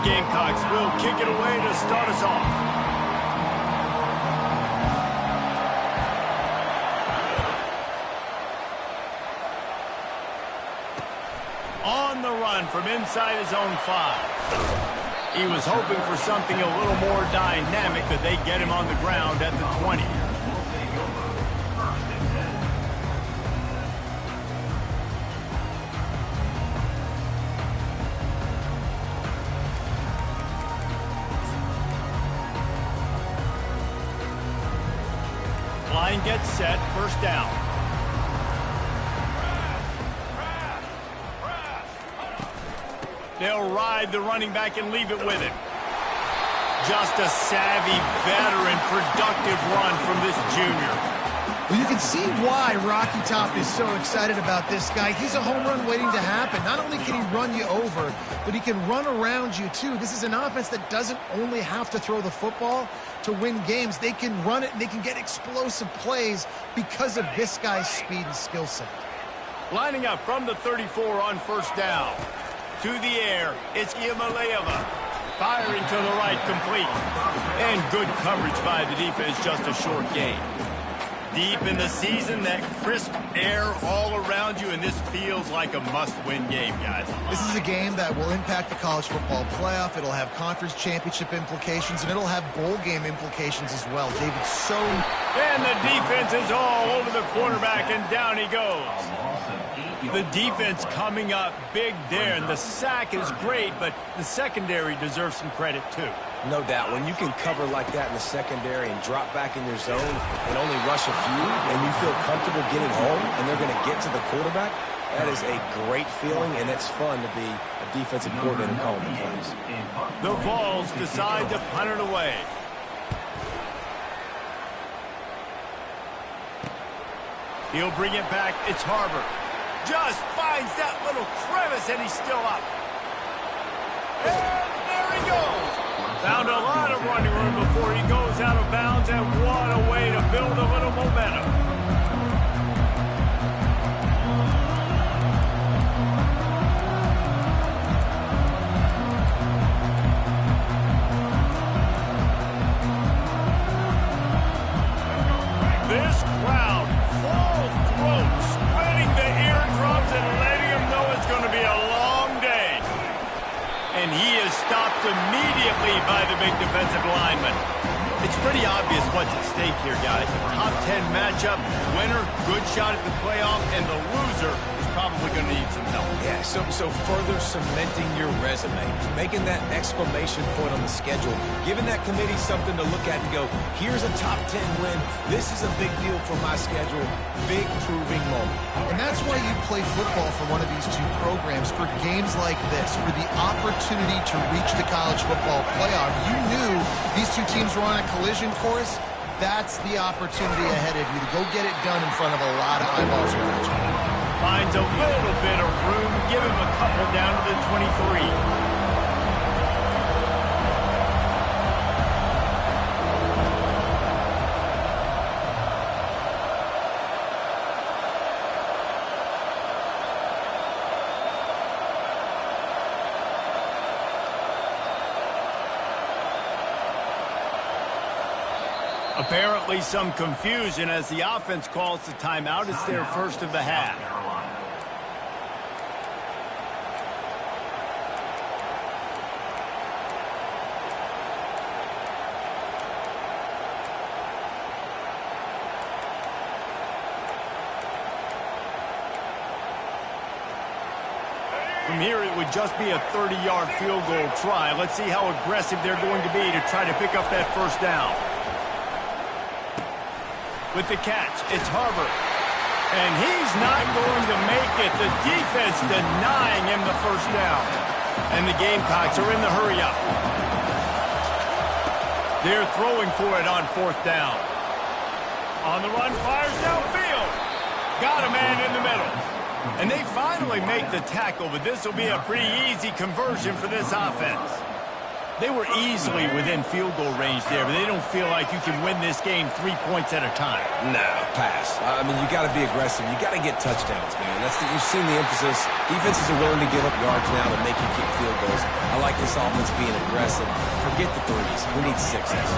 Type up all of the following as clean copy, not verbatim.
Gamecocks will kick it away to start us off. On the run from inside his own 5. He was hoping for something a little more dynamic, but they get him on the ground at the 20. Line gets set, first down. They'll ride the running back and leave it with him. Just a savvy, veteran, productive run from this junior. Well, you can see why Rocky Top is so excited about this guy. He's a home run waiting to happen. Not only can he run you over, but he can run around you too. This is an offense that doesn't only have to throw the football to win games. They can run it and they can get explosive plays because of this guy's speed and skill set. Lining up from the 34 on first down. To the air, it's Iamaleava. Firing to the right, complete. And good coverage by the defense, just a short gain. Deep in the season, that crisp air all around you, and this feels like a must-win game, guys. This is a game that will impact the college football playoff. It'll have conference championship implications, and it'll have bowl game implications as well. David, so... And the defense is all over the quarterback, and down he goes. The defense coming up big there, and the sack is great, but the secondary deserves some credit, too. No doubt. When you can cover like that in the secondary and drop back in your zone and only rush a few, and you feel comfortable getting home, and they're going to get to the quarterback, that is a great feeling, and it's fun to be a defensive coordinator calling the plays. The Vols decide to punt it away. He'll bring it back. It's Harbor. Just finds that little crevice, and he's still up. And there he goes. Found a lot of running room before he goes out of bounds, and what a way to build a little momentum. This crowd, full throat, spreading the eardrums and letting them know it's going to be a long day. And he is stopped immediately by the big defensive lineman. It's pretty obvious what's at stake here, guys. A top 10 matchup, winner, good shot at the playoff, and the loser is probably going to need some help. Yeah, so further cementing your resume, making that exclamation point on the schedule, giving that committee something to look at and go, here's a top 10 win. This is a big deal for my schedule. Big proving moment. And that's why you play football for one of these two programs, for games like this, for the opportunity to reach the college football playoff. You knew these two teams were on a collision course. That's the opportunity ahead of you to go get it done in front of a lot of eyeballs watching. Finds a little bit of room. Give him a couple down to the 23. Apparently some confusion as the offense calls the timeout. It's their first of the half. From here, it would just be a 30-yard field goal try. Let's see how aggressive they're going to be to try to pick up that first down. With the catch, it's Harbor. And he's not going to make it. The defense denying him the first down. And the Gamecocks are in the hurry-up. They're throwing for it on fourth down. On the run, fires downfield. Got a man in the middle. And they finally make the tackle, but this will be a pretty easy conversion for this offense. They were easily within field goal range there, but they don't feel like you can win this game 3 points at a time. No, pass. I mean, you got to be aggressive. You got to get touchdowns, man. You've seen the emphasis. Defenses are willing to give up yards now to make you kick field goals. I like this offense being aggressive. Forget the threes. We need sixes.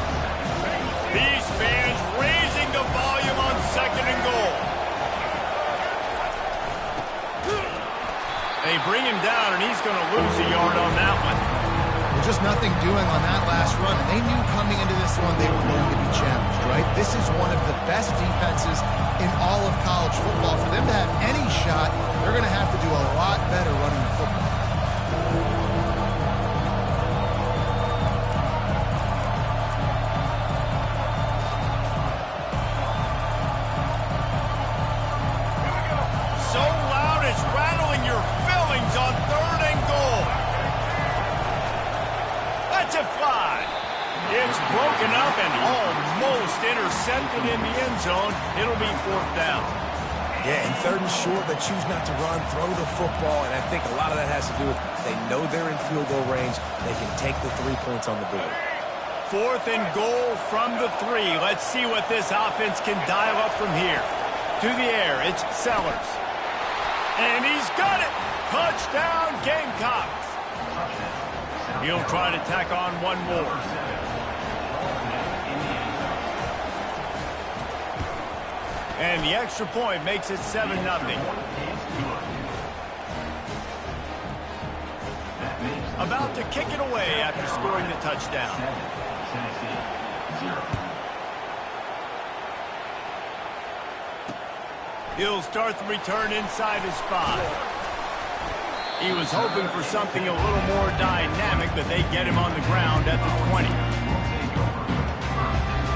These fans raising the volume on 2nd and goal. They bring him down, and he's going to lose a yard on that one. Just nothing doing on that last run, and they knew coming into this one they were going to be challenged, right? This is one of the best defenses in all of college football. For them to have any shot, they're going to have to do a lot better running the football. So loud it's rattling your fillings on 3rd and goal. That's a fly. It's broken up and almost intercepted in the end zone. It'll be 4th down. Yeah, and 3rd and short, they choose not to run, throw the football, and I think a lot of that has to do with they know they're in field goal range. They can take the 3 points on the board. 4th and goal from the 3. Let's see what this offense can dial up from here. To the air, it's Sellers. And he's got it! Touchdown, Gamecocks! He'll try to tack on one more. And the extra point makes it 7-0. About to kick it away after scoring the touchdown. He'll start the return inside his 5. He was hoping for something a little more dynamic, but they get him on the ground at the 20.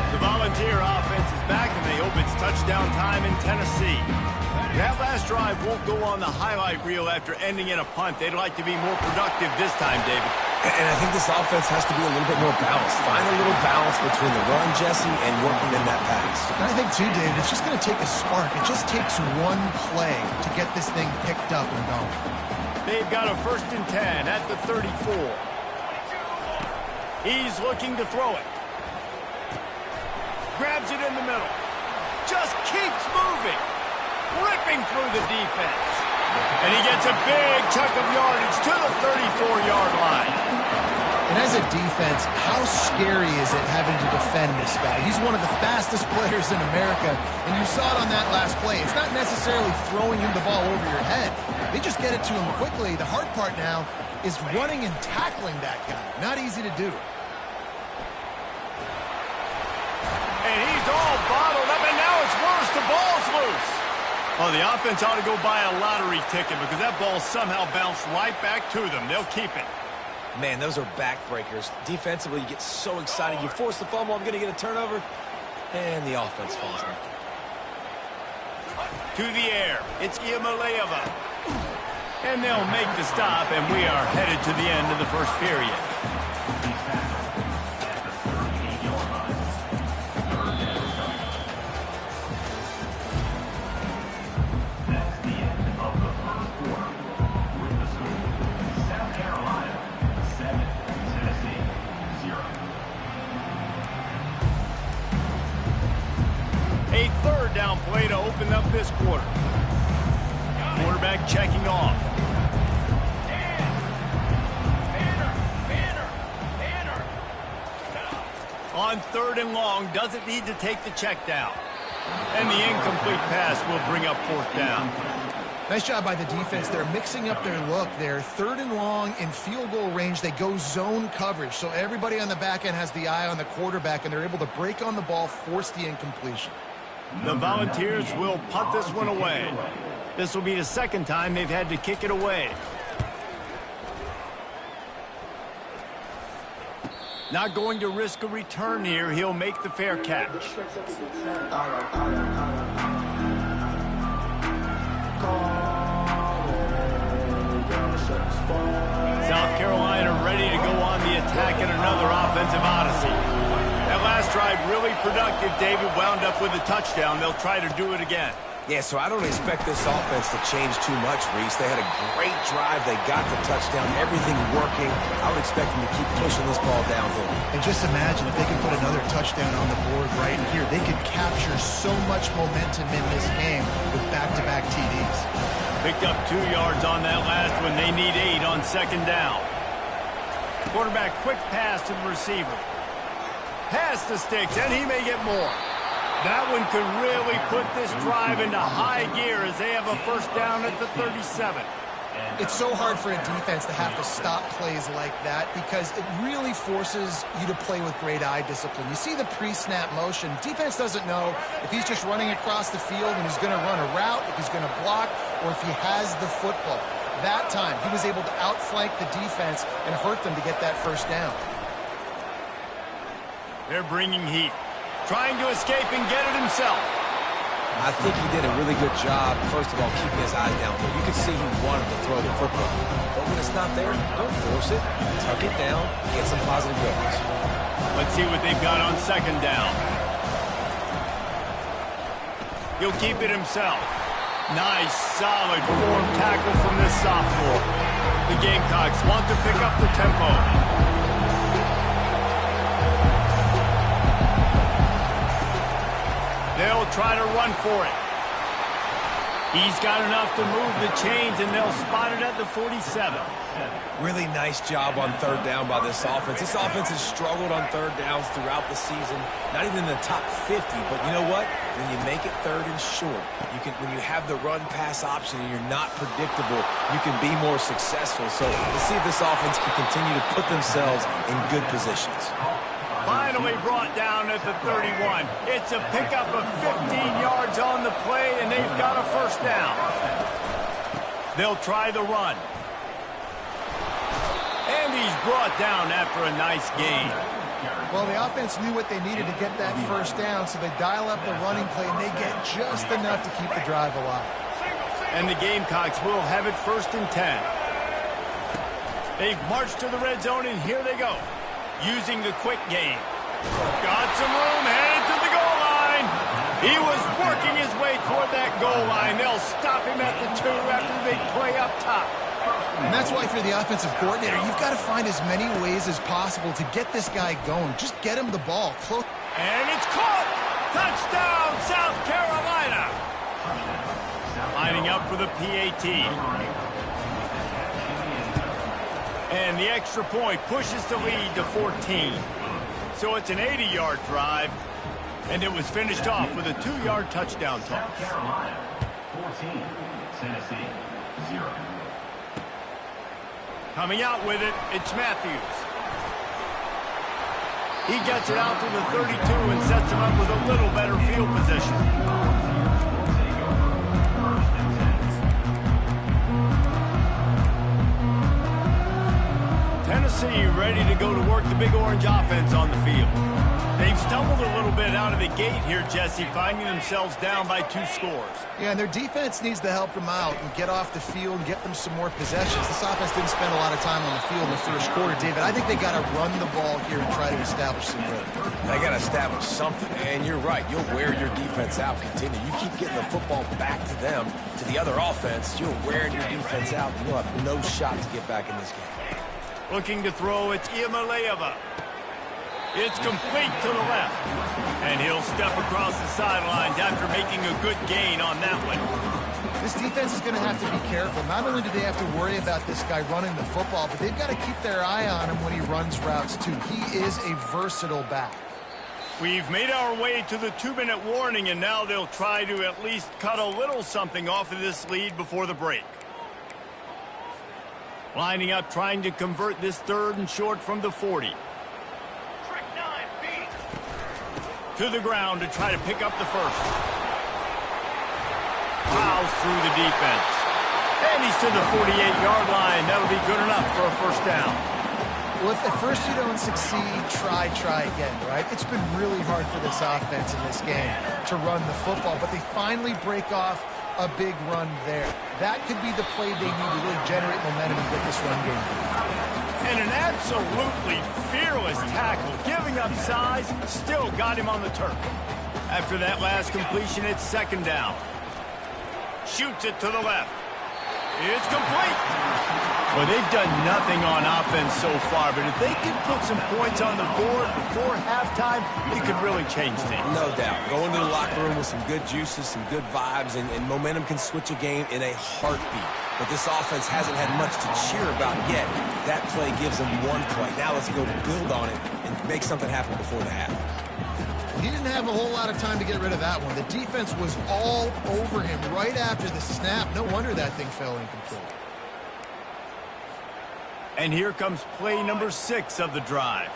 The Volunteer offense is back, and they hope it's touchdown time in Tennessee. That last drive won't go on the highlight reel after ending in a punt. They'd like to be more productive this time, David. And I think this offense has to be a little bit more balanced. Find a little balance between the run, Jesse, and working in that pass. And I think, too, David, it's just going to take a spark. It just takes one play to get this thing picked up and going. They've got a 1st and 10 at the 34. He's looking to throw it. Grabs it in the middle. Just keeps moving. Ripping through the defense. And he gets a big chunk of yardage to the 34-yard line. And as a defense, how scary is it having to defend this guy? He's one of the fastest players in America, and you saw it on that last play. It's not necessarily throwing him the ball over your head. They just get it to him quickly. The hard part now is running and tackling that guy. Not easy to do. And he's all bottled up, and now it's worse. The ball's loose. Oh, the offense ought to go buy a lottery ticket because that ball somehow bounced right back to them. They'll keep it. Man, those are backbreakers. Defensively, you get so excited. You force the fumble, I'm going to get a turnover, and the offense falls off. To the air, it's Iamaleava. And they'll make the stop, and we are headed to the end of the first period. A 3rd down play to open up this quarter. Quarterback checking off. On 3rd and long, doesn't need to take the check down. And the incomplete pass will bring up 4th down. Nice job by the defense. They're mixing up their look. They're 3rd and long in field goal range. They go zone coverage, so everybody on the back end has the eye on the quarterback, and they're able to break on the ball, force the incompletion. The Volunteers will punt this one away. This will be the 2nd time they've had to kick it away. Not going to risk a return here. He'll make the fair catch. South Carolina ready to go on the attack in another offensive odyssey. That last drive really productive. David wound up with a touchdown. They'll try to do it again. Yeah, so I don't expect this offense to change too much, Reese. They had a great drive. They got the touchdown, everything working. I would expect them to keep pushing this ball downhill. And just imagine if they can put another touchdown on the board right here. They could capture so much momentum in this game with back-to-back TDs. Picked up 2 yards on that last one. They need 8 on second down. Quarterback quick pass to the receiver. Pass the sticks, and he may get more. That one could really put this drive into high gear as they have a first down at the 37. It's so hard for a defense to have to stop plays like that because it really forces you to play with great eye discipline. You see the pre-snap motion. Defense doesn't know if he's just running across the field and he's going to run a route, if he's going to block, or if he has the football. That time, he was able to outflank the defense and hurt them to get that first down. They're bringing heat. Trying to escape and get it himself. I think he did a really good job, first of all, keeping his eyes downfield. You could see he wanted to throw the football. But when it's not there, don't force it. Tuck it down, get some positive yards. Let's see what they've got on second down. He'll keep it himself. Nice, solid form tackle from this sophomore. The Gamecocks want to pick up the tempo. They'll try to run for it. He's got enough to move the chains, and they'll spot it at the 47. Really nice job on third down by this offense. This offense has struggled on third downs throughout the season. Not even in the top 50, but you know what? When you make it third and short, when you have the run-pass option and you're not predictable, you can be more successful. So let's see if this offense can continue to put themselves in good positions. Finally brought down at the 31. It's a pickup of 15 yards on the play, and they've got a first down. They'll try the run. And he's brought down after a nice gain. Well, the offense knew what they needed to get that first down, so they dial up the running play, and they get just enough to keep the drive alive. And the Gamecocks will have it first and 10. They've marched to the red zone, and here they go. Using the quick game. Got some room, headed to the goal line. He was working his way toward that goal line. They'll stop him at the 2 after the big play up top. And that's why for the offensive coordinator, you've got to find as many ways as possible to get this guy going. Just get him the ball. And it's caught. Touchdown, South Carolina. Lining up for the PAT. And the extra point pushes the lead to 14. So it's an 80-yard drive, and it was finished off with a 2-yard touchdown toss. Carolina 14, Tennessee 0. Coming out with it, it's Matthews. He gets it out to the 32 and sets him up with a little better field position. Tennessee ready to go to work the Big Orange offense on the field. They've stumbled a little bit out of the gate here, Jesse, finding themselves down by 2 scores. Yeah, and their defense needs to help them out and get off the field and get them some more possessions. This offense didn't spend a lot of time on the field in the first quarter, David. I think they got to run the ball here and try to establish some rhythm. They got to establish something, and you're right. You'll wear your defense out. Continue. You keep getting the football back to them, to the other offense. You're wearing your defense out, and you'll have no shot to get back in this game. Looking to throw, it's Iamaleava. It's complete to the left. And he'll step across the sidelines after making a good gain on that one. This defense is going to have to be careful. Not only do they have to worry about this guy running the football, but they've got to keep their eye on him when he runs routes, too. He is a versatile back. We've made our way to the 2-minute warning, and now they'll try to at least cut a little something off of this lead before the break. Lining up, trying to convert this 3rd and short from the 40. To the ground to try to pick up the first. Plows through the defense. And he's to the 48-yard line. That'll be good enough for a first down. Well, if at first you don't succeed, try again, right? It's been really hard for this offense in this game to run the football, but they finally break off a big run there. That could be the play they need to really generate momentum and get this run game. And an absolutely fearless tackle, giving up size, still got him on the turf. After that last completion, it's 2nd down. Shoots it to the left. It's complete. Well, they've done nothing on offense so far, but if they can put some points on the board before halftime, it could really change things. No doubt. Go into the locker room with some good juices, some good vibes, and momentum can switch a game in a heartbeat. But this offense hasn't had much to cheer about yet. That play gives them one play. Now let's go build on it and make something happen before the half. He didn't have a whole lot of time to get rid of that one. The defense was all over him right after the snap. No wonder that thing fell incomplete. And here comes play number 6 of the drive.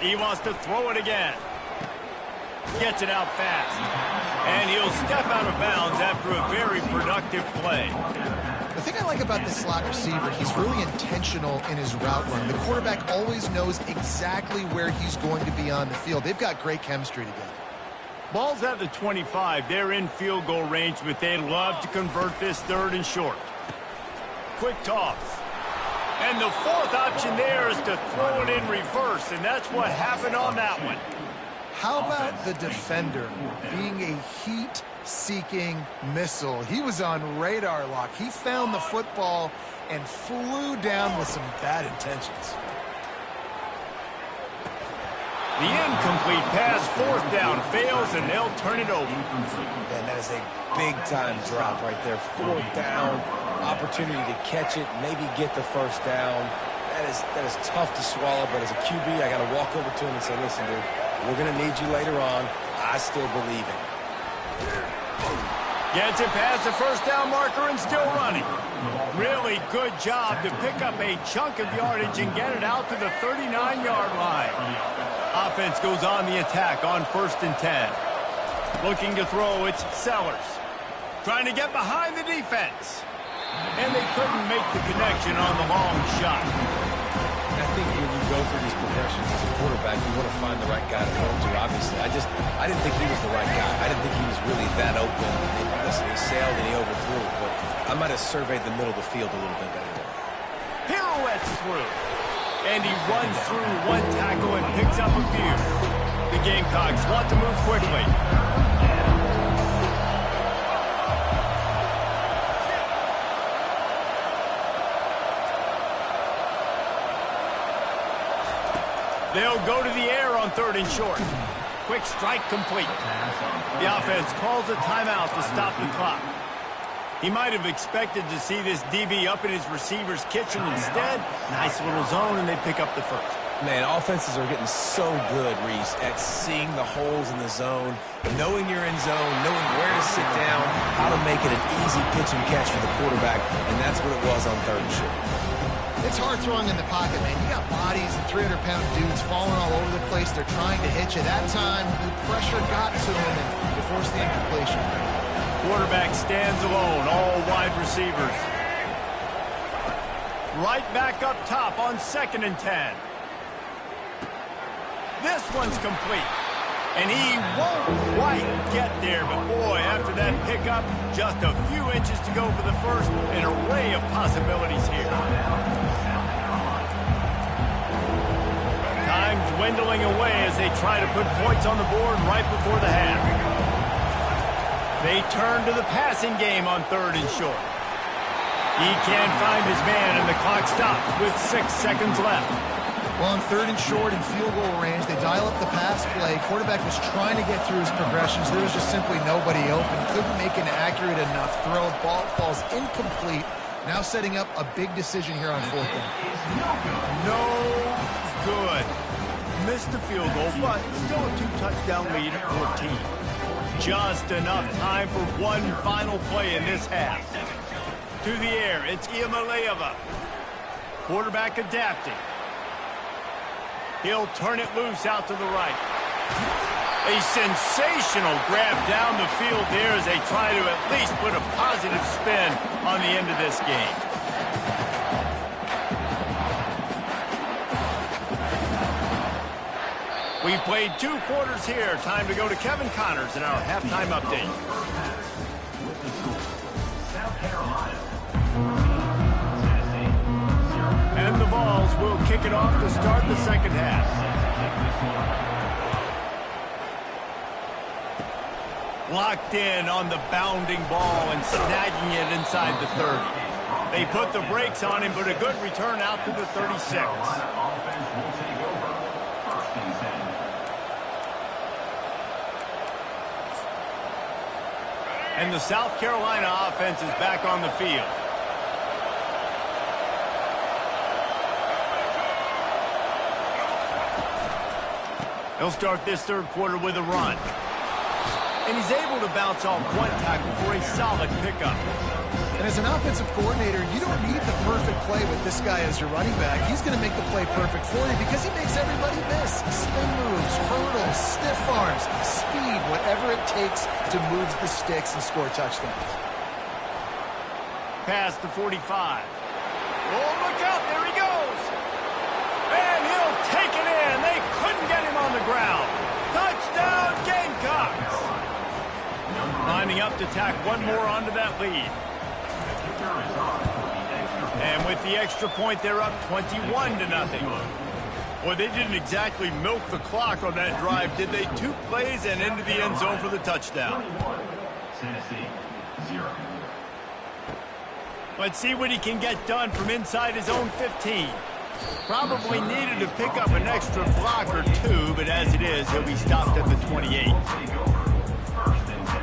He wants to throw it again. Gets it out fast. And he'll step out of bounds after a very productive play. The thing I like about this slot receiver, he's really intentional in his route run. The quarterback always knows exactly where he's going to be on the field. They've got great chemistry together. Ball's at the 25. They're in field goal range, but they'd love to convert this 3rd and short. Quick toss. And the 4th option there is to throw it in reverse, and that's what happened on that one. How about the defender being a heat-seeking missile? He was on radar lock. He found the football and flew down with some bad intentions. The incomplete pass, 4th down, fails, and they'll turn it over. Man, that is a big-time drop right there. 4th down, opportunity to catch it, maybe get the 1st down. That is tough to swallow, but as a QB, I got to walk over to him and say, listen, dude, we're going to need you later on. I still believe it. Gets it past the 1st down marker and still running. Really good job to pick up a chunk of yardage and get it out to the 39-yard line. Offense goes on the attack on 1st and 10. Looking to throw, it's Sellers. Trying to get behind the defense. And they couldn't make the connection on the long shot. I think when you go through these progressions as a quarterback, you want to find the right guy to throw to, obviously. I didn't think he was the right guy. I didn't think he was really that open. Listen, he sailed and he overthrew it, but I might have surveyed the middle of the field a little bit better there. Pirouettes through. And he runs through one tackle and picks up a few. The Gamecocks want to move quickly. They'll go to the air on 3rd and short. Quick strike complete. The offense calls a timeout to stop the clock. He might have expected to see this DB up in his receiver's kitchen. Instead, nice little zone, and they pick up the 1st. Man, offenses are getting so good, Reese, at seeing the holes in the zone, knowing you're in zone, knowing where to sit down, how to make it an easy pitch and catch for the quarterback, and that's what it was on 3rd and short. It's hard throwing in the pocket, man. You got bodies and 300-pound dudes falling all over the place. They're trying to hit you. That time, the pressure got to him, and they forced the incompletion. Quarterback stands alone, all wide receivers. Right back up top on 2nd and 10. This one's complete. And he won't quite get there, but boy, after that pickup, just a few inches to go for the 1st. An array of possibilities here. Time dwindling away as they try to put points on the board right before the half. They turn to the passing game on 3rd and short. He can't find his man, and the clock stops with 6 seconds left. Well, on 3rd and short in field goal range, they dial up the pass play. Quarterback was trying to get through his progressions. There was just simply nobody open. Couldn't make an accurate enough throw. Ball falls incomplete. Now setting up a big decision here on 4th down. No good. Missed the field goal, but still a 2-touchdown lead at 14. Just enough time for one final play in this half. To the air, it's Iamaleava. Quarterback adapting. He'll turn it loose out to the right. A sensational grab down the field there as they try to at least put a positive spin on the end of this game. We've played 2 quarters here. Time to go to Kevin Connors in our halftime update. South Carolina. And the Vols will kick it off to start the 2nd half. Locked in on the bounding ball and snagging it inside the 30. They put the brakes on him, but a good return out to the 36. And the South Carolina offense is back on the field. He'll start this third quarter with a run. And he's able to bounce off one tackle for a solid pickup. And as an offensive coordinator, you don't need the perfect play with this guy as your running back. He's going to make the play perfect for you because he makes everybody miss. Spin moves, hurdles, stiff arms, speed, whatever it takes to move the sticks and score touchdowns. Pass to 45. Oh, look out, there he goes. And he'll take it in. They couldn't get him on the ground. Touchdown, Gamecocks. Lining up to tack one more onto that lead. And with the extra point, they're up 21-0. Well, they didn't exactly milk the clock on that drive, did they? 2 plays and into the end zone for the touchdown. Let's see what he can get done from inside his own 15. Probably needed to pick up an extra block or 2, but as it is, he'll be stopped at the 28.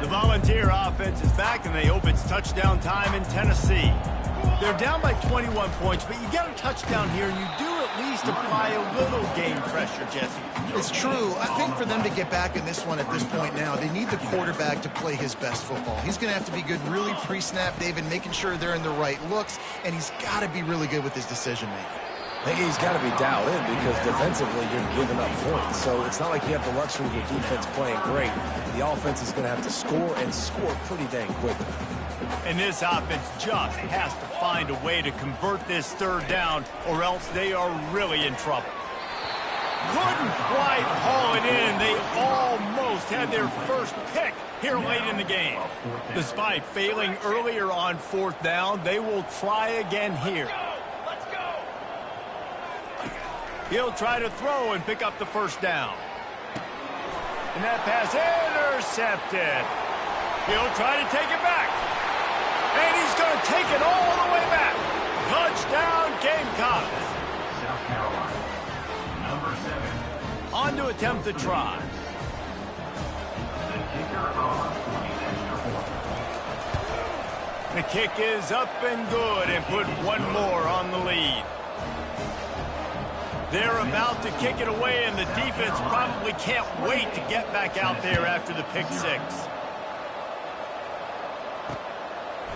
The Volunteer offense is back, and they hope it's touchdown time in Tennessee. They're down by 21 points, but you get a touchdown here, and you do at least apply a little game pressure, Jesse. It's true. I think for them to get back in this one at this point now, they need the quarterback to play his best football. He's going to have to be good really pre-snap, David, making sure they're in the right looks, and he's got to be really good with his decision-making. I think he's got to be dialed in because defensively you're giving up points. So it's not like you have the luxury of your defense playing great. The offense is going to have to score and score pretty dang quickly. And this offense just has to find a way to convert this third down or else they are really in trouble. Couldn't quite haul it in. They almost had their first pick here late in the game. Despite failing earlier on 4th down, they will try again here. He'll try to throw and pick up the first down. And that pass intercepted. He'll try to take it back. And he's going to take it all the way back. Touchdown, Gamecocks. South Carolina, number 7. On to attempt the try. The kicker on the extra point. The kick is up and good and put one more on the lead. They're about to kick it away, and the defense probably can't wait to get back out there after the pick 6.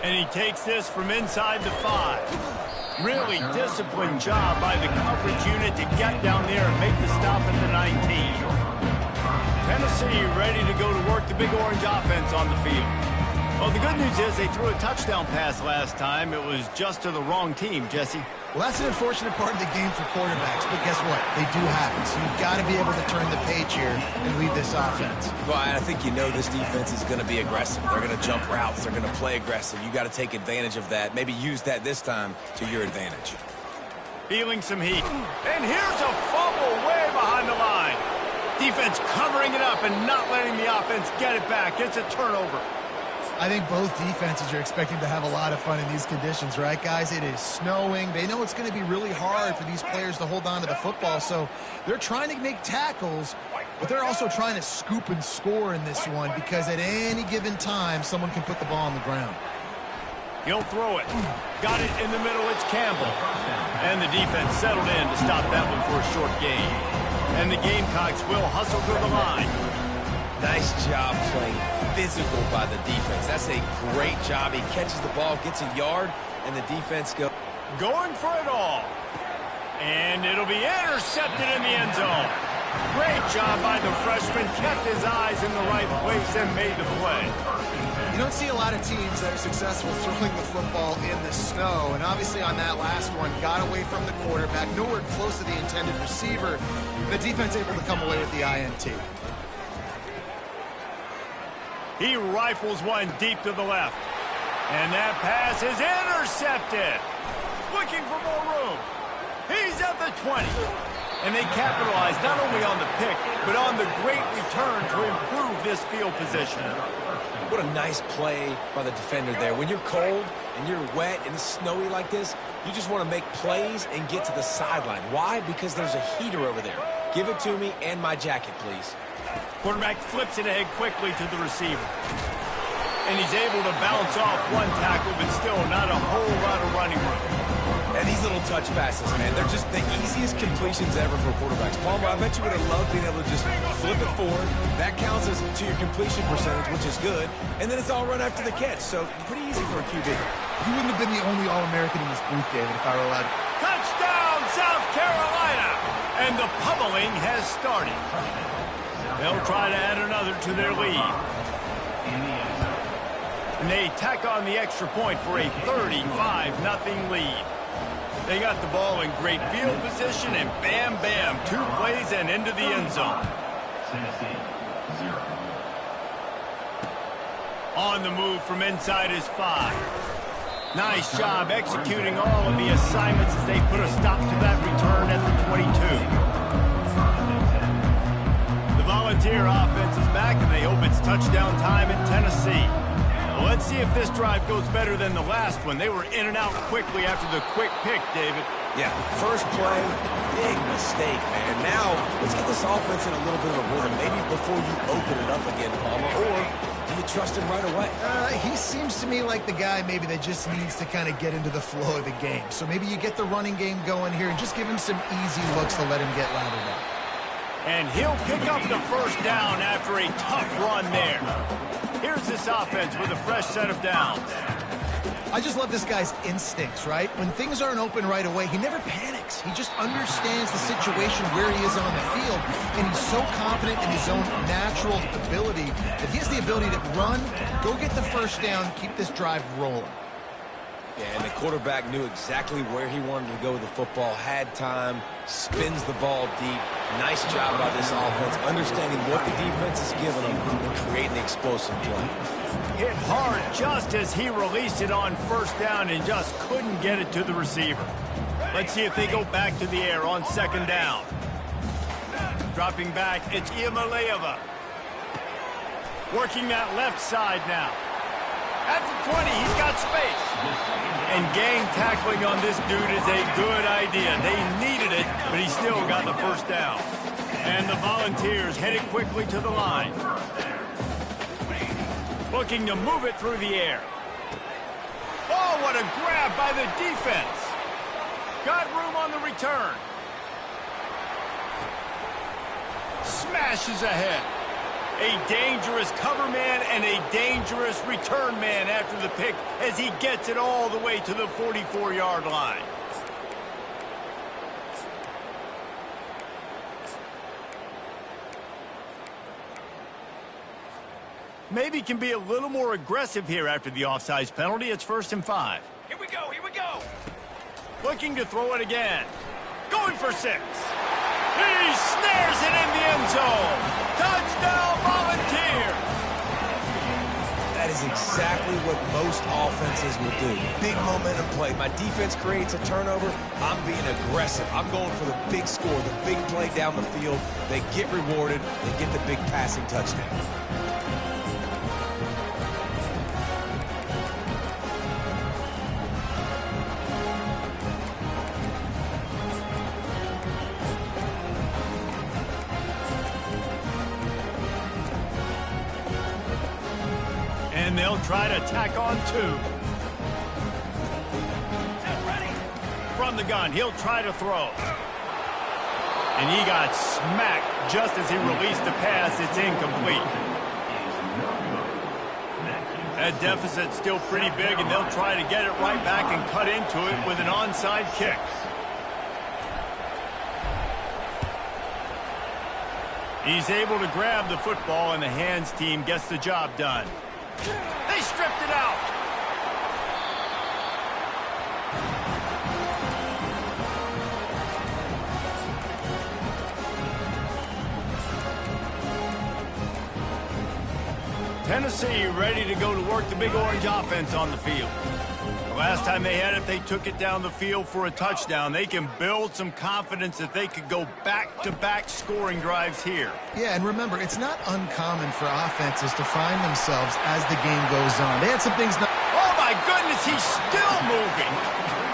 And he takes this from inside the 5. Really disciplined job by the coverage unit to get down there and make the stop at the 19. Tennessee ready to go to work the Big Orange offense on the field. Well, the good news is they threw a touchdown pass last time. It was just to the wrong team, Jesse. Well, that's an unfortunate part of the game for quarterbacks, but guess what? They do happen, so you've got to be able to turn the page here and lead this offense. Well, I think you know this defense is going to be aggressive. They're going to jump routes. They're going to play aggressive. You got to take advantage of that. Maybe use that this time to your advantage. Feeling some heat. And here's a fumble way behind the line. Defense covering it up and not letting the offense get it back. It's a turnover. I think both defenses are expecting to have a lot of fun in these conditions, right, guys? It is snowing. They know it's going to be really hard for these players to hold on to the football, so they're trying to make tackles, but they're also trying to scoop and score in this one because at any given time, someone can put the ball on the ground. He'll throw it. Got it in the middle. It's Campbell. And the defense settled in to stop that one for a short gain. And the Gamecocks will hustle to the line. Nice job playing physical by the defense. That's a great job. He catches the ball, gets a yard, and the defense goes. Going for it all. And it'll be intercepted in the end zone. Great job by the freshman. Kept his eyes in the right place and made the play. You don't see a lot of teams that are successful throwing the football in the snow, and obviously on that last one, got away from the quarterback, nowhere close to the intended receiver, and the defense able to come away with the INT. He rifles one deep to the left. And that pass is intercepted. Looking for more room. He's at the 20. And they capitalized not only on the pick, but on the great return to improve this field position. What a nice play by the defender there. When you're cold and you're wet and it's snowy like this, you just want to make plays and get to the sideline. Why? Because there's a heater over there. Give it to me and my jacket, please. Quarterback flips it ahead quickly to the receiver. And he's able to bounce off one tackle, but still not a whole lot of running room. And these little touch passes, man, they're just the easiest completions ever for quarterbacks. Palmer, I bet you would have loved being able to just flip it forward. That counts as to your completion percentage, which is good. And then it's all run after the catch, so pretty easy for a QB. You wouldn't have been the only All-American in this booth, David, if I were allowed. Touchdown, South Carolina! And the pummeling has started. They'll try to add another to their lead. And they tack on the extra point for a 35-0 lead. They got the ball in great field position, and bam, bam, 2 plays and into the end zone. On the move from inside his 5. Nice job executing all of the assignments as they put a stop to that return at the 22. The Volunteer offense is back, and they hope it's touchdown time in Tennessee. Well, let's see if this drive goes better than the last one. They were in and out quickly after the quick pick, David. Yeah, first play, big mistake, man. Now, let's get this offense in a little bit of a rhythm. Maybe before you open it up again, Palmer, or do you trust him right away? He seems to me like the guy maybe that just needs to kind of get into the flow of the game. So maybe you get the running game going here and just give him some easy looks to let him get lathered up. And he'll pick up the first down after a tough run there. Here's this offense with a fresh set of downs. I just love this guy's instincts, right? When things aren't open right away, he never panics. He just understands the situation where he is on the field, and he's so confident in his own natural ability that he has the ability to run, go get the first down, keep this drive rolling. Yeah, and the quarterback knew exactly where he wanted to go with the football, had time, spins the ball deep. Nice job by this offense, understanding what the defense is giving them and creating the explosive play. Hit hard just as he released it on first down and just couldn't get it to the receiver. Let's see if they go back to the air on second down. Dropping back, it's Iamaleava. Working that left side now. At the 20, he's got space. And gang tackling on this dude is a good idea. They needed it, but he still got the first down. And the Volunteers headed quickly to the line. Looking to move it through the air. Oh, what a grab by the defense. Got room on the return. Smashes ahead. A dangerous cover man and a dangerous return man after the pick as he gets it all the way to the 44-yard line. Maybe can be a little more aggressive here after the offsides penalty. It's 1st and 5. Here we go, here we go. Looking to throw it again. Going for 6. He snares it in the end zone. Touchdown, Volunteer. That is exactly what most offenses will do. Big momentum play. My defense creates a turnover. I'm being aggressive. I'm going for the big score, the big play down the field. They get rewarded. They get the big passing touchdown. And they'll try to tack on 2. From the gun, he'll try to throw. And he got smacked just as he released the pass. It's incomplete. That deficit's still pretty big, and they'll try to get it right back and cut into it with an onside kick. He's able to grab the football, and the hands team gets the job done. They stripped it out. Tennessee ready to go to work the Big Orange offense on the field. The last time they had it, they took it down the field for a touchdown. They can build some confidence that they could go back-to-back scoring drives here. Yeah, and remember, it's not uncommon for offenses to find themselves as the game goes on. They had some things... Oh, my goodness, he's still moving.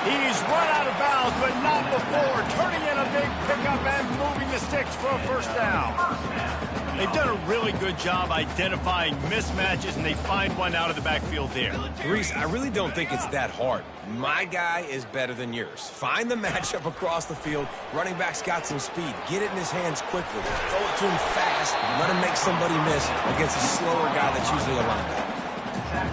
He's run out of bounds, but not before. Turning in a big pickup and moving the sticks for a first down. They've done a really good job identifying mismatches, and they find one out of the backfield there. Reese, I really don't think it's that hard. My guy is better than yours. Find the matchup across the field. Running back's got some speed. Get it in his hands quickly. Throw it to him fast. Let him make somebody miss against a slower guy that's usually a linebacker.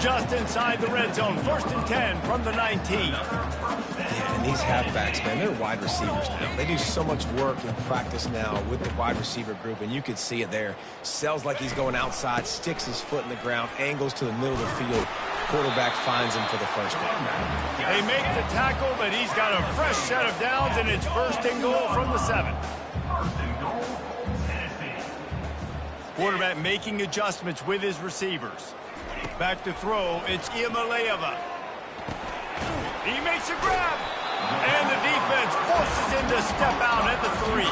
Just inside the red zone. 1st and 10 from the 19. Yeah, and these halfbacks, man, they're wide receivers now. They do so much work in practice now with the wide receiver group, and you can see it there. Sells like he's going outside, sticks his foot in the ground, angles to the middle of the field. Quarterback finds him for the first down. They make the tackle, but he's got a fresh set of downs, and it's 1st and goal from the 7. Quarterback making adjustments with his receivers. Back to throw, it's Iamaleava. He makes a grab, and the defense forces him to step out at the 3.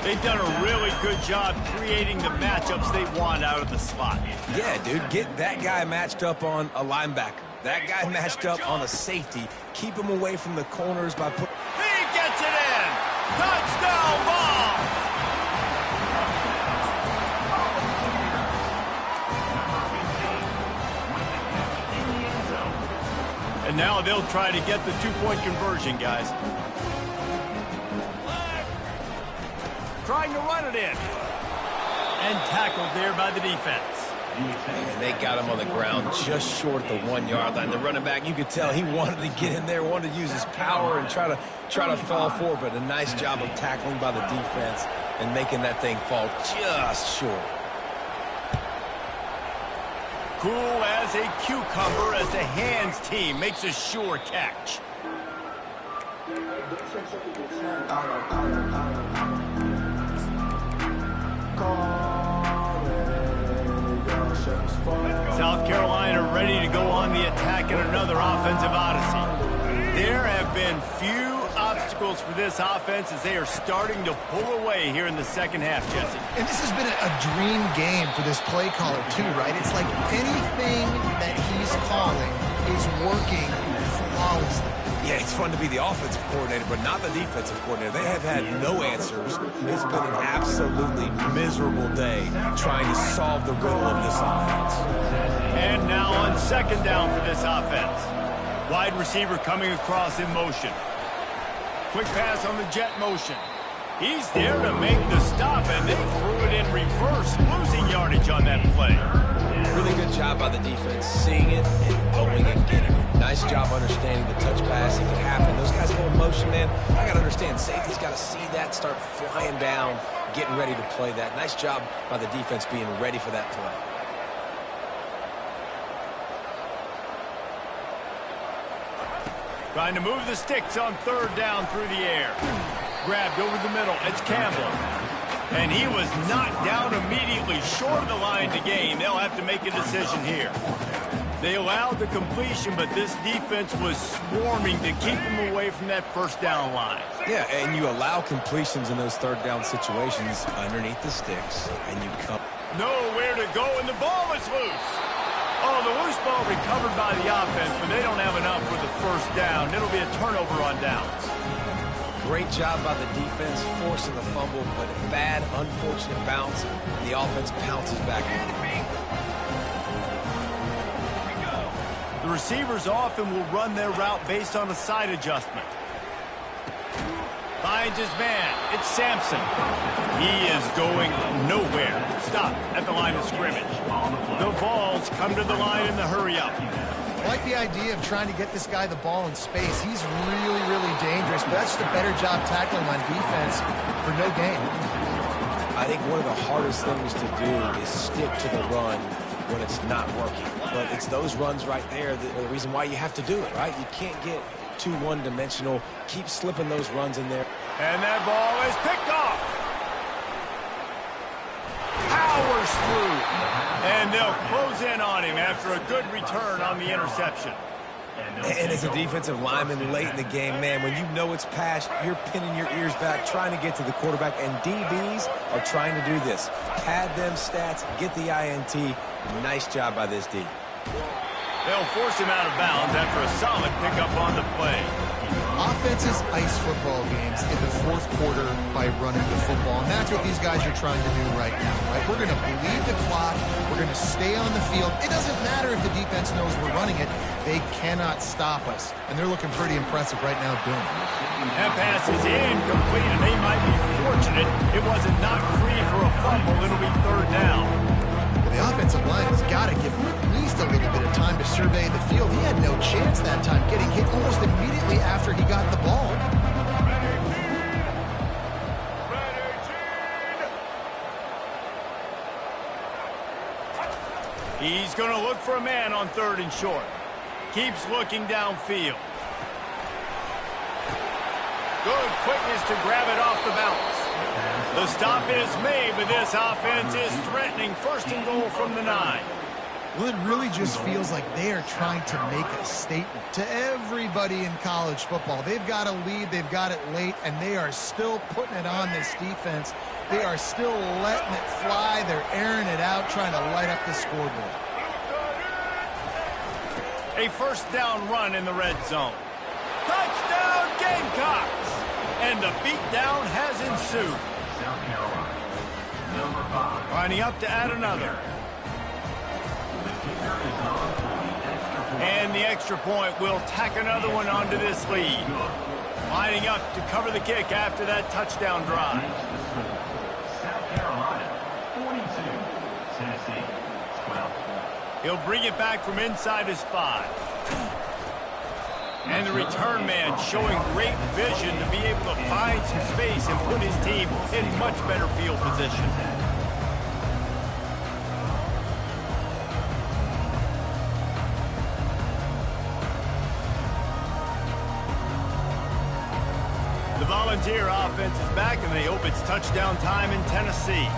They've done a really good job creating the matchups they want out of the slot. Yeah, dude, get that guy matched up on a linebacker. That guy matched up on a safety. Keep him away from the corners by putting... He gets it in! Touchdown ball! And now they'll try to get the 2-point conversion, guys. Trying to run it in. And tackled there by the defense. And they got him on the ground just short of the 1-yard line. The running back, you could tell he wanted to get in there, wanted to use his power and try to fall forward, but a nice job of tackling by the defense and making that thing fall just short. Cool as a cucumber as the hands team makes a sure catch. South Carolina ready to go on the attack in another offensive odyssey. There have been few obstacles for this offense as they are starting to pull away here in the second half, Jesse. And this has been a dream game for this play caller, too, right? It's like anything that he's calling is working flawlessly. Yeah, it's fun to be the offensive coordinator, but not the defensive coordinator. They have had no answers. It's been an absolutely miserable day trying to solve the riddle of this offense. And now on 2nd down for this offense. Wide receiver coming across in motion. Quick pass on the jet motion. He's there to make the stop, and they threw it in reverse, losing yardage on that play. Really good job by the defense, seeing it and going and getting it. Nice job understanding the touch pass. It can happen. Those guys go in motion, man. I got to understand, safety's got to see that, start flying down, getting ready to play that. Nice job by the defense being ready for that play. Trying to move the sticks on 3rd down through the air. Grabbed over the middle. It's Campbell. And he was knocked down immediately short of the line to gain. They'll have to make a decision here. They allowed the completion, but this defense was swarming to keep them away from that 1st down line. Yeah, and you allow completions in those 3rd down situations underneath the sticks, and you come... Nowhere to go, and the ball is loose. Oh, the loose ball recovered by the offense, but they don't have enough for the 1st down. It'll be a turnover on downs. Great job by the defense, forcing the fumble, but a bad, unfortunate bounce, and the offense pounces back in. The receivers often will run their route based on a side adjustment. Finds his man. It's Sampson. He is going nowhere. Stop at the line of scrimmage. The Vols come to the line in the hurry-up. I like the idea of trying to get this guy the ball in space. He's really, really dangerous, but that's just a better job tackling on defense for no gain. I think one of the hardest things to do is stick to the run when it's not working. But it's those runs right there that are the reason why you have to do it, right? You can't get too one-dimensional. Keep slipping those runs in there. And that ball is picked off. Powers through. And they'll close in on him after a good return on the interception. And as a defensive lineman late in the game, man, when you know it's pass, you're pinning your ears back, trying to get to the quarterback, and DBs are trying to do this. Pad them stats, get the INT. Nice job by this D. They'll force him out of bounds after a solid pickup on the play. Offenses ice football games in the fourth quarter by running the football, and that's what these guys are trying to do right now, right? We're going to bleed the clock. We're going to stay on the field. It doesn't matter if the defense knows we're running it. They cannot stop us, and they're looking pretty impressive right now doing it. That pass is incomplete, and they might be fortunate it wasn't knocked free for a fumble. It'll be third down. Well, the offensive line has got to give him at least a little bit of time to survey the field. He had no chance that time, getting hit almost immediately after he got the ball. He's going to look for a man on third and short. Keeps looking downfield. Good quickness to grab it off the bounce. The stop is made, but this offense is threatening first and goal from the 9. Well, it really just feels like they are trying to make a statement to everybody in college football. They've got a lead, they've got it late, and they are still putting it on this defense. They are still letting it fly. They're airing it out, trying to light up the scoreboard. A first down run in the red zone. Touchdown Gamecocks! And the beatdown has ensued. South Carolina, number 5. Lining up to add another. The kicker is on for the extra point. And the extra point will tack another one onto this lead. Lining up to cover the kick after that touchdown drive. South Carolina, 42. Tennessee, 12. He'll bring it back from inside his 5. And the return man showing great vision to be able to find some space and put his team in much better field position. The Volunteer offense is back, and they hope it's touchdown time in Tennessee.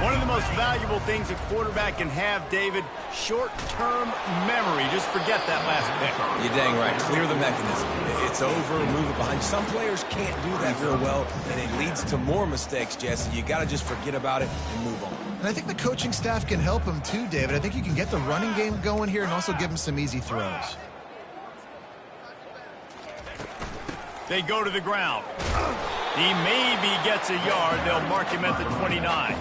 One of the most valuable things a quarterback can have, David, short-term memory. Just forget that last pick. You're dang right. Clear the mechanism. It's over, move it behind. Some players can't do that real well, and it leads to more mistakes, Jesse. You got to just forget about it and move on. And I think the coaching staff can help him too, David. I think you can get the running game going here and also give him some easy throws. They go to the ground. He maybe gets a yard. They'll mark him at the 29.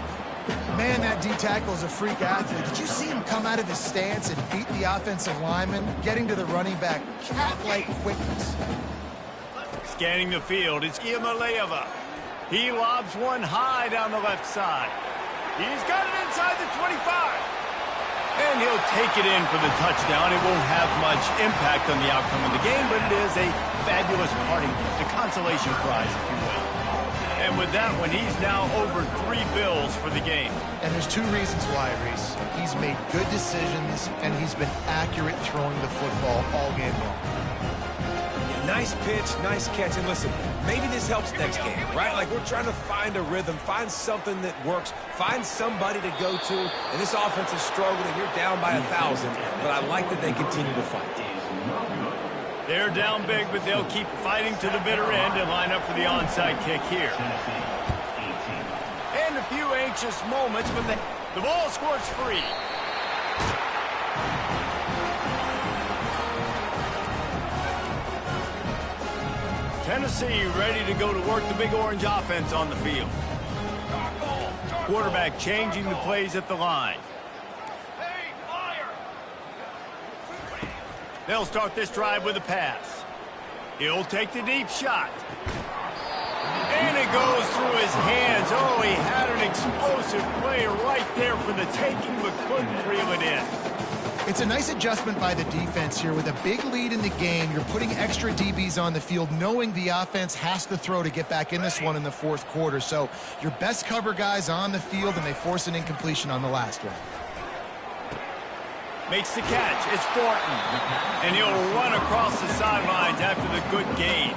Man, that D-tackle is a freak athlete. Did you see him come out of his stance and beat the offensive lineman, getting to the running back? Cat-like quickness. Scanning the field, it's Iamaleava. He lobs one high down the left side. He's got it inside the 25. And he'll take it in for the touchdown. It won't have much impact on the outcome of the game, but it is a fabulous parting gift, a consolation prize, if you will. And with that one, he's now over 3 bills for the game. And there's 2 reasons why, Reese. He's made good decisions, and he's been accurate throwing the football all game long. Nice pitch, nice catch. And listen, maybe this helps next game, right? Like we're trying to find a rhythm, find something that works, find somebody to go to. And this offense is struggling. You're down by 1,000, but I like that they continue to fight. They're down big, but they'll keep fighting to the bitter end and line up for the onside kick here. And a few anxious moments when the ball squirts free. Tennessee ready to go to work the Big Orange offense on the field. Quarterback changing the plays at the line. They'll start this drive with a pass. He'll take the deep shot. And it goes through his hands. Oh, he had an explosive play right there for the taking, but couldn't reel it in. It's a nice adjustment by the defense here. With a big lead in the game, you're putting extra DBs on the field, knowing the offense has to throw to get back in this one in the fourth quarter. So your best cover guys on the field, and they force an incompletion on the last one. Makes the catch. It's Thornton. And he'll run across the sidelines after the good gain.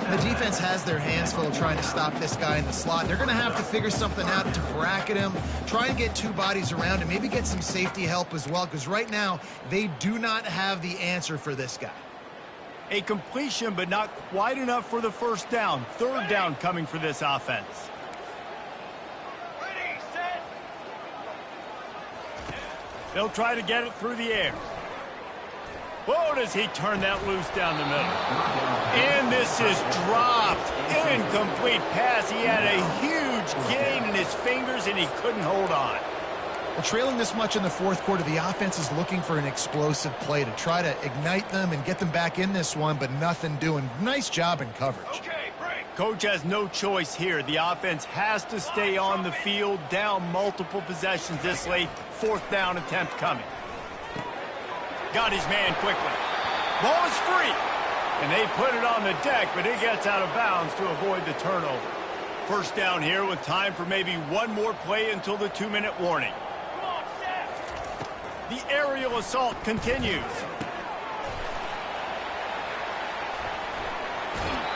The defense has their hands full trying to stop this guy in the slot. They're going to have to figure something out to bracket him, try and get two bodies around him, maybe get some safety help as well, because right now they do not have the answer for this guy. A completion, but not quite enough for the first down. Third down coming for this offense. Ready, set. They'll try to get it through the air. Whoa, does he turn that loose down the middle. And this is dropped. Incomplete pass. He had a huge gain in his fingers, and he couldn't hold on. Well, trailing this much in the fourth quarter, the offense is looking for an explosive play to try to ignite them and get them back in this one, but nothing doing. Nice job in coverage. Okay, break. Coach has no choice here. The offense has to stay on the field, down multiple possessions this late. Fourth down attempt coming. Got his man quickly. Ball is free. And they put it on the deck, but it gets out of bounds to avoid the turnover. First down here with time for maybe one more play until the 2-minute warning. Come on, set. The aerial assault continues.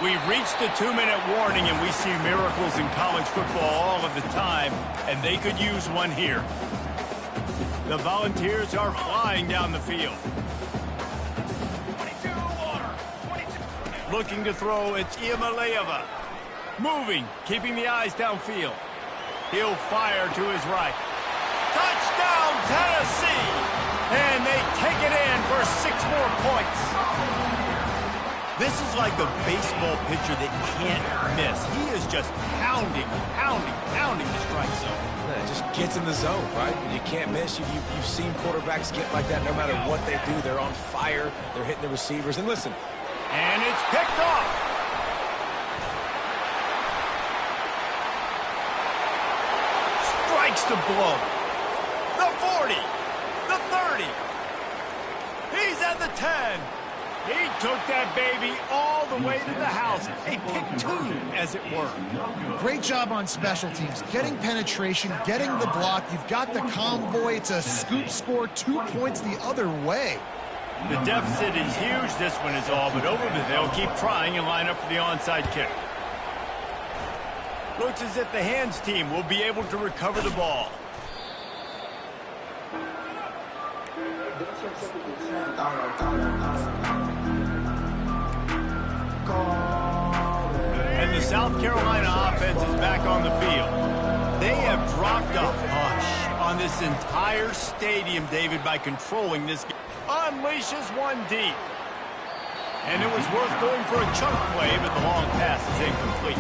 We've reached the 2-minute warning, and we see miracles in college football all of the time, and they could use one here. The Volunteers are flying down the field. 22 water. 22. Looking to throw, it's Iamaleava. Moving, keeping the eyes downfield. He'll fire to his right. Touchdown, Tennessee! And they take it in for 6 more points. This is like a baseball pitcher that can't miss. He is just pounding the strike zone. It just gets in the zone, right? You can't miss. You've seen quarterbacks get like that no matter what they do. They're on fire. They're hitting the receivers. And listen. And it's picked off. Strikes the blow. The 40. The 30. He's at the 10. He took that baby all the way to the house. A pick 2, as it were. Great job on special teams. Getting penetration, getting the block. You've got the convoy. It's a scoop score, 2 points the other way. The deficit is huge. This one is all but over, but they'll keep trying and line up for the onside kick. Looks as if the hands team will be able to recover the ball. And the South Carolina offense is back on the field. They have dropped a hush on this entire stadium, David, by controlling this game. Unleashes one deep. And it was worth going for a chunk play, but the long pass is incomplete.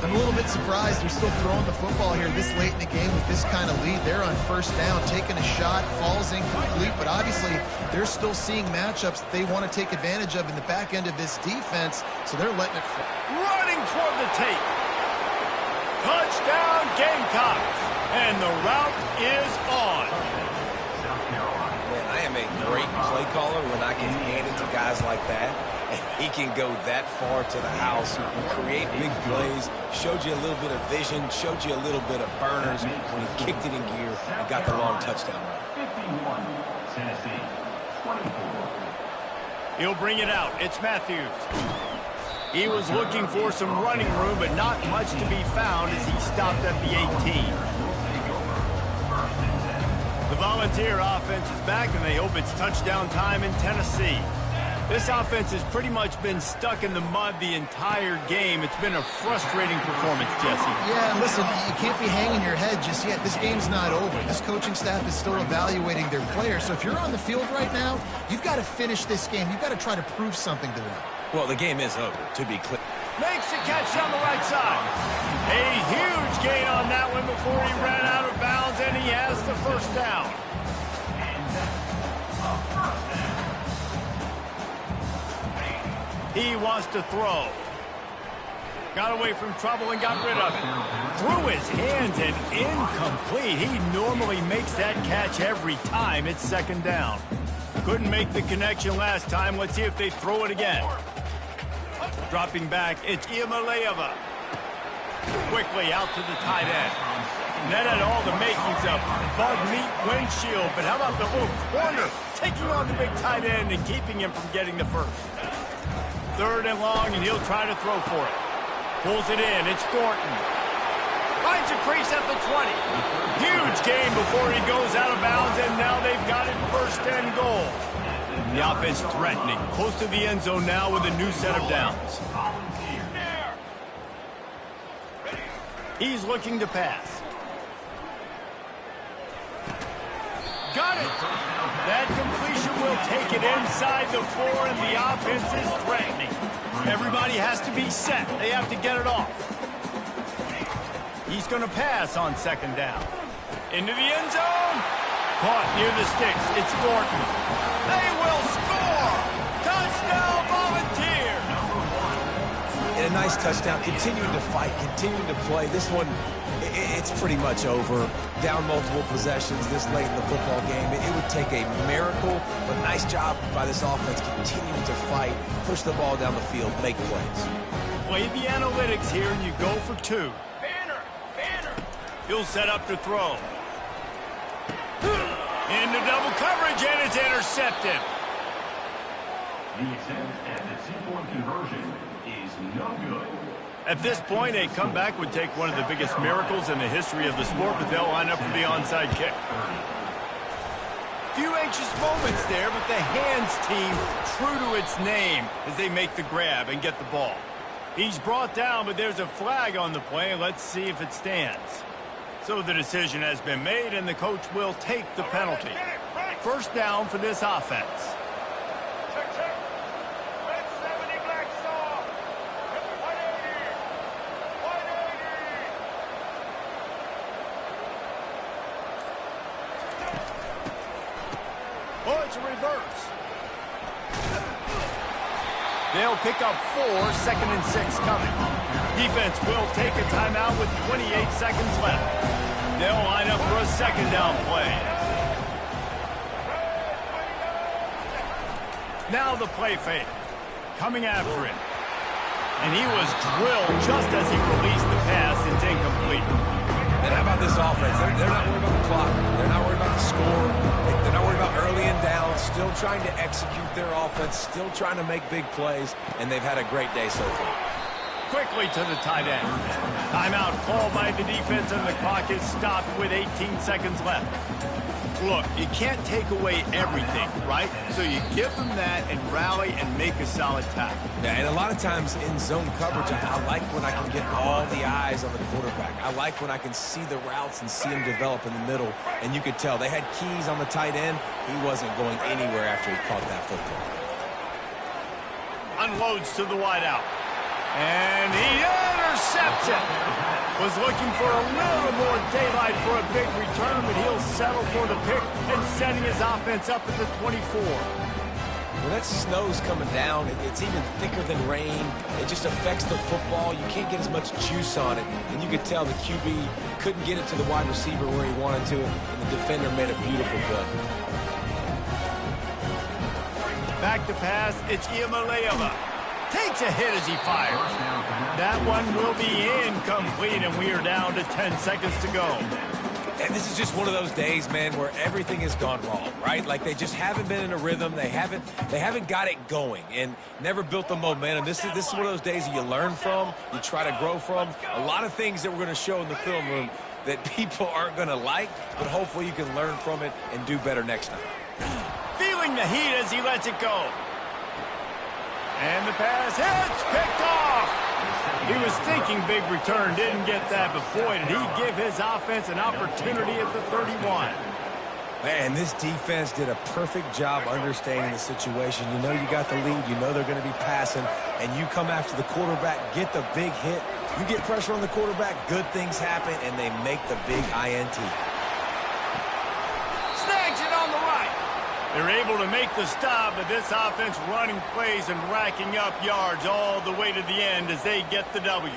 I'm a little bit surprised they're still throwing the football here this late in the game with this kind of lead. They're on first down, taking a shot, falls incomplete, but obviously they're still seeing matchups that they want to take advantage of in the back end of this defense, so they're letting it fly. Running toward the tape. Touchdown Gamecocks. And the route is on. Man, I am a great play caller when I can hand it to guys like that. And he can go that far to the house, create big plays, showed you a little bit of vision, showed you a little bit of burners when he kicked it in gear and got the long touchdown run. 51, Tennessee. 24. He'll bring it out. It's Matthews. He was looking for some running room, but not much to be found as he stopped at the 18. The Volunteer offense is back, and they hope it's touchdown time in Tennessee. This offense has pretty much been stuck in the mud the entire game. It's been a frustrating performance, Jesse. Yeah, listen, you can't be hanging your head just yet. This game's not over. This coaching staff is still evaluating their players. So if you're on the field right now, you've got to finish this game. You've got to try to prove something to them. Well, the game is over, to be clear. Makes the catch on the right side. A huge gain on that one before he ran out of bounds, and he has the first down. He wants to throw. Got away from trouble and got rid of it. Through his hands and incomplete. He normally makes that catch every time. It's second down. Couldn't make the connection last time. Let's see if they throw it again. Dropping back, it's Iamaleava. Quickly out to the tight end. That had all the makings of bug meat windshield, but how about the little corner taking on the big tight end and keeping him from getting the first? 3rd and long, and he'll try to throw for it. Pulls it in. It's Thornton. Finds a crease at the 20. Huge gain before he goes out of bounds, and now they've got it 1st and goal. The offense threatening. Close to the end zone now with a new set of downs. He's looking to pass. Got it. That completion will take it inside the 4, and the offense is threatening. Everybody has to be set. They have to get it off. He's going to pass on 2nd down. Into the end zone. Caught near the sticks. It's Thornton. They will score. Touchdown, Volunteers. And a nice touchdown. Continuing to fight, continuing to play. This one, it's pretty much over. Down multiple possessions this late in the football game. It would take a miracle, but nice job by this offense continuing to fight, push the ball down the field, make plays. Play the analytics here, and you go for 2. Banner. He'll set up to throw. Into double coverage, and it's intercepted. The attempt at the 2-point conversion is no good. At this point, a comeback would take one of the biggest miracles in the history of the sport, but they'll line up for the onside kick. Few anxious moments there, but the hands team true to its name as they make the grab and get the ball. He's brought down, but there's a flag on the play. Let's see if it stands. So the decision has been made, and the coach will take the penalty. 1st down for this offense. Check. Red 70, black soft. 180. 180. Oh, it's a reverse. They'll pick up 4, 2nd and 6 coming. Defense will take a timeout with 28 seconds left. They'll line up for a 2nd down play. Now the play fake. Coming after him. And he was drilled just as he released the pass. It's incomplete. And how about this offense? They're not worried about the clock. They're not worried about the score. They're not worried about early and down. Still trying to execute their offense. Still trying to make big plays. And they've had a great day so far. Quickly to the tight end. Timeout called by the defense, and the clock is stopped with 18 seconds left. Look, you can't take away everything, right? So you give them that and rally and make a solid tackle. Yeah, and a lot of times in zone coverage, I like when I can get all the eyes on the quarterback. I like when I can see the routes and see him develop in the middle. And you could tell they had keys on the tight end. He wasn't going anywhere after he caught that football. Unloads to the wideout. And he intercepts it. Was looking for a little more daylight for a big return, but he'll settle for the pick and setting his offense up at the 24. When that snow's coming down, it's even thicker than rain. It just affects the football. You can't get as much juice on it. And you could tell the QB couldn't get it to the wide receiver where he wanted to, and the defender made a beautiful play. Back to pass, it's Iamaleava. Takes a hit as he fires. That one will be incomplete, and we are down to 10 seconds to go. And this is just one of those days, man, where everything has gone wrong, right? Like they just haven't been in a rhythm. They haven't got it going and never built the momentum. This is one of those days that you learn from, you try to grow from. A lot of things that we're going to show in the film room that people aren't going to like, but hopefully you can learn from it and do better next time. Feeling the heat as he lets it go. And the pass hits, picked off. He was thinking big return, didn't get that, but boy, did he give his offense an opportunity at the 31. Man, this defense did a perfect job understanding the situation. You know you got the lead, you know they're going to be passing, and you come after the quarterback, get the big hit. You get pressure on the quarterback, good things happen, and they make the big INT. Snags it on the right. They're able to make the stop, but this offense running plays and racking up yards all the way to the end as they get the W.